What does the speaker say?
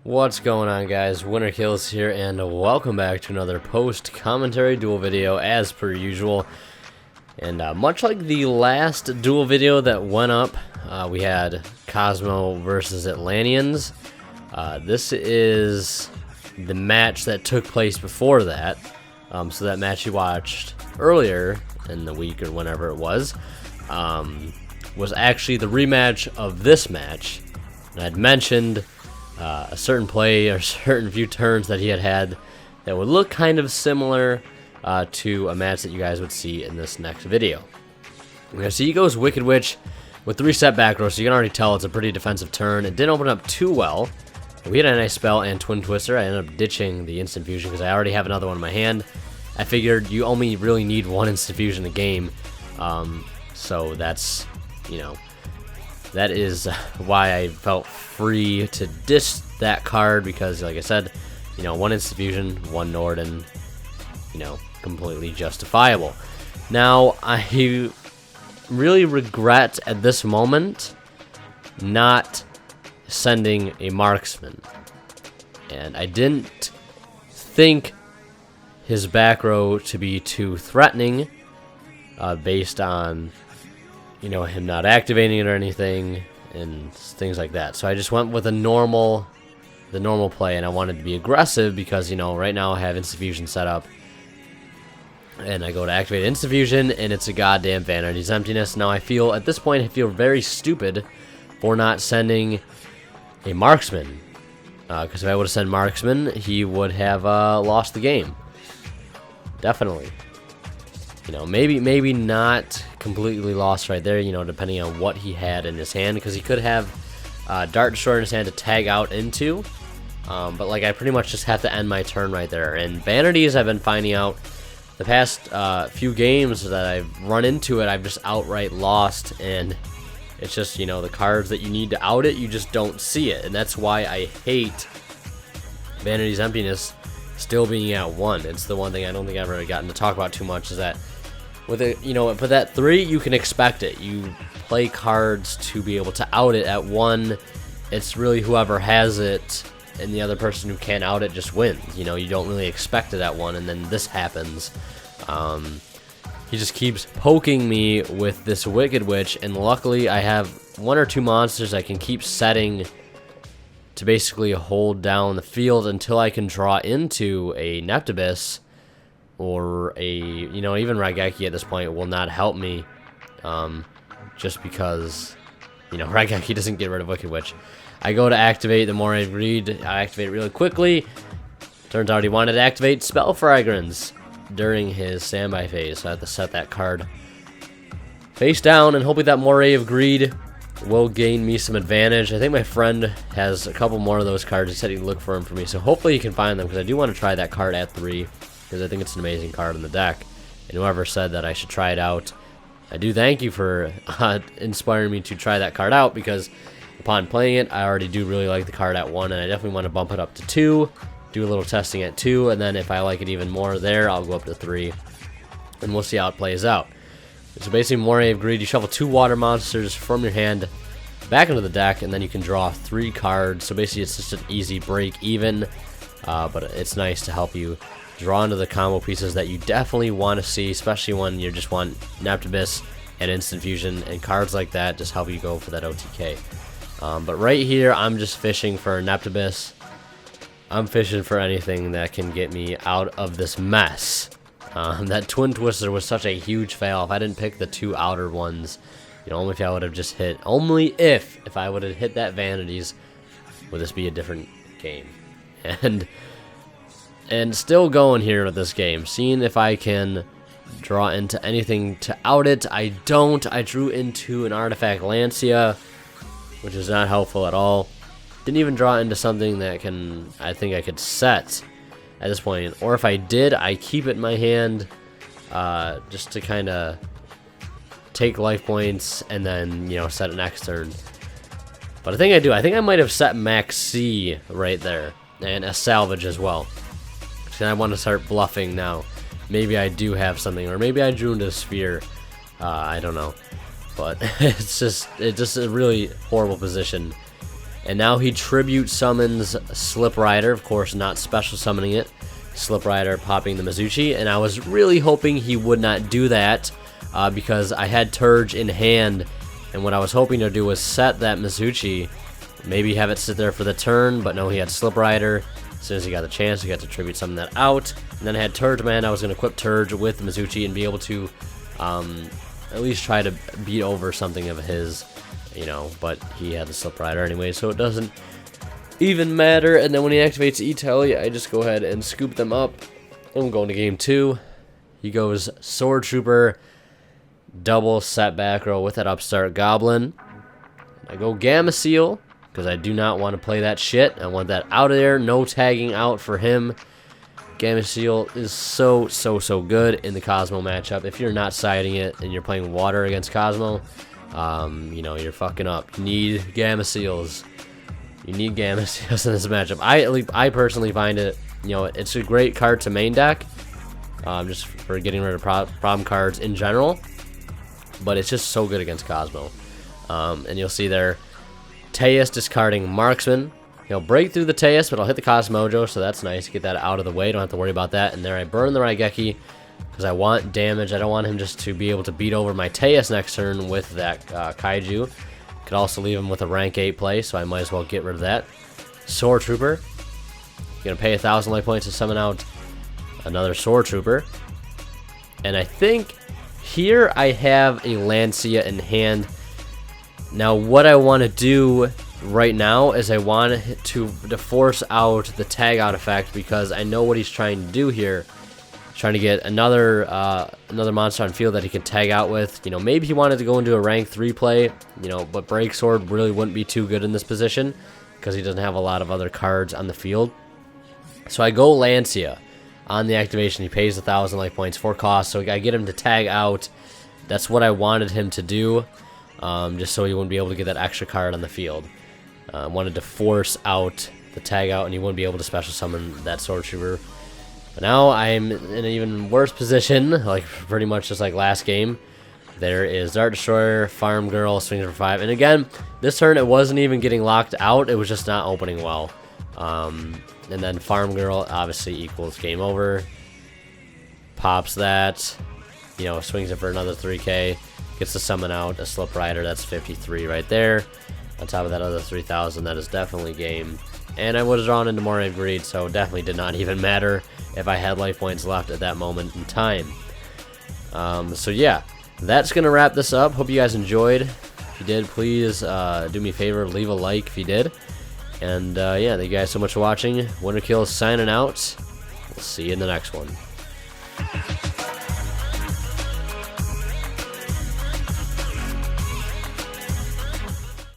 What's going on, guys? Winter Kills here, and welcome back to another post-commentary duel video as per usual. And much like the last duel video that went up, we had Kozmo versus Atlanteans. This is the match that took place before that. So that match you watched earlier in the week or whenever it was actually the rematch of this match. And I'd mentioned a certain play or certain few turns that he had that would look kind of similar to a match that you guys would see in this next video. Okay, so he goes Wicked Witch with 3-step back row, so you can already tell it's a pretty defensive turn. It didn't open up too well. We had a nice spell and Twin Twister. I ended up ditching the Instant Fusion because I already have another one in my hand. I figured you only really need one Instant Fusion a game, so that's, you know, that is why I felt free to ditch that card, because like I said, you know, one Instant Fusion, one Norden, you know, completely justifiable. Now, I really regret at this moment not sending a marksman. And I didn't think his back row to be too threatening based on, you know, him not activating it or anything and things like that. So I just went with the normal play, and I wanted to be aggressive because, you know, right now I have Instant Fusion set up, and I go to activate Instant Fusion, and it's a goddamn Vanity's Emptiness. Now I feel, at this point, I feel very stupid for not sending a marksman, because if I would have sent marksman, he would have lost the game. Definitely. You know, maybe not completely lost right there, you know, depending on what he had in his hand, because he could have Dart Destroyer in his hand to tag out into, but like I pretty much just have to end my turn right there. And Vanities, I've been finding out the past few games that I've run into it, I've just outright lost, and it's just, you know, the cards that you need to out it, you just don't see it, and that's why I hate Vanity's Emptiness still being at 1. It's the one thing I don't think I've ever gotten to talk about too much, is that with it, you know, for that 3, you can expect it. You play cards to be able to out it at 1. It's really whoever has it, and the other person who can't out it just wins. You know, you don't really expect it at 1, and then this happens. He just keeps poking me with this Wicked Witch, and luckily I have 1 or 2 monsters I can keep setting to basically hold down the field until I can draw into a Neptibus, or a, you know, even Raigeki at this point will not help me, just because, you know, Raigeki doesn't get rid of Wicked Witch. I go to activate the Moray of Greed. I activate it really quickly. Turns out he wanted to activate Spell Fragrance during his standby phase, so I have to set that card face down, and hopefully that Moray of Greed will gain me some advantage. I think my friend has a couple more of those cards. He said he'd look for them for me, so hopefully he can find them, because I do want to try that card at 3, because I think it's an amazing card in the deck. And whoever said that I should try it out, I do thank you for inspiring me to try that card out, because upon playing it, I already do really like the card at 1, and I definitely want to bump it up to 2, do a little testing at 2, and then if I like it even more there, I'll go up to 3, and we'll see how it plays out. So basically, Moray of Greed, you shuffle 2 water monsters from your hand back into the deck, and then you can draw 3 cards. So basically, it's just an easy break even, but it's nice to help you draw into the combo pieces that you definitely want to see, especially when you just want Neptibus and Instant Fusion, and cards like that just help you go for that OTK. But right here, I'm just fishing for Neptibus. I'm fishing for anything that can get me out of this mess. That Twin Twister was such a huge fail. If I didn't pick the 2 outer ones, you know, only if I would have just hit, only if I would have hit that Vanities, would this be a different game. And still going here with this game, seeing if I can draw into anything to out it. I don't. I drew into an Artifact Lancia, which is not helpful at all. Didn't even draw into something that I think I could set at this point. Or if I did, I keep it in my hand just to kind of take life points and then, you know, set it next turn. But I think I do. I think I might have set Max C right there, and a salvage as well. And I want to start bluffing now. Maybe I do have something, or maybe I drew into a sphere. I don't know, but it's just a really horrible position. And now he tribute summons Slip Rider, of course not special summoning it. Slip Rider popping the Mizuchi, and I was really hoping he would not do that because I had Turge in hand, and what I was hoping to do was set that Mizuchi, maybe have it sit there for the turn, but no, he had Slip Rider. As soon as he got the chance, he got to tribute summon that out, and then I had Turge man. I was going to equip Turge with the Mizuchi and be able to at least try to beat over something of his, you know, but he had the Slip Rider anyway, so it doesn't even matter. And then when he activates E-Telly, I just go ahead and scoop them up. I'm going to game 2. He goes Sword Trooper, double set back row with that upstart Goblin. I go Gamma Seal, because I do not want to play that shit. I want that out of there. No tagging out for him. Gamma Seal is so good in the Kozmo matchup. If you're not siding it and you're playing water against Kozmo, you know, you're fucking up. You need Gamma Seals. You need Gamma Seals in this matchup. I personally find it, you know, it's a great card to main deck, just for getting rid of problem cards in general. But it's just so good against Kozmo. And you'll see there, Teus discarding Marksman. He'll break through the Teus, but I'll hit the Cosmojo, so that's nice. Get that out of the way. Don't have to worry about that. And there I burn the Raigeki because I want damage. I don't want him just to be able to beat over my Teus next turn with that Kaiju. Could also leave him with a rank 8 play, so I might as well get rid of that. Sword Trooper. Gonna pay 1,000 life points to summon out another Sword Trooper. And I think here I have a Lancia in hand. Now what I want to do right now is I want to force out the tag out effect, because I know what he's trying to do here. He's trying to get another monster on field that he can tag out with. You know, maybe he wanted to go into a rank 3 play, you know, but Break Sword really wouldn't be too good in this position because he doesn't have a lot of other cards on the field. So I go Lancia on the activation. He pays 1,000 life points for cost, so I get him to tag out. That's what I wanted him to do, just so he wouldn't be able to get that extra card on the field. I wanted to force out the tag out, and he wouldn't be able to special summon that Sword Trooper. But now I'm in an even worse position, like pretty much just like last game. There is Dart Destroyer, Farm Girl, swings for 5. And again, this turn it wasn't even getting locked out, it was just not opening well. And then Farm Girl obviously equals game over. Pops that, you know, swings it for another 3k. Gets to summon out a Slip Rider, that's 53 right there. On top of that other 3,000, that is definitely game. And I would have drawn into more Greed, so definitely did not even matter if I had life points left at that moment in time. So yeah, that's going to wrap this up. Hope you guys enjoyed. If you did, please do me a favor, leave a like if you did. And yeah, thank you guys so much for watching. Winterkill signing out. We'll see you in the next one.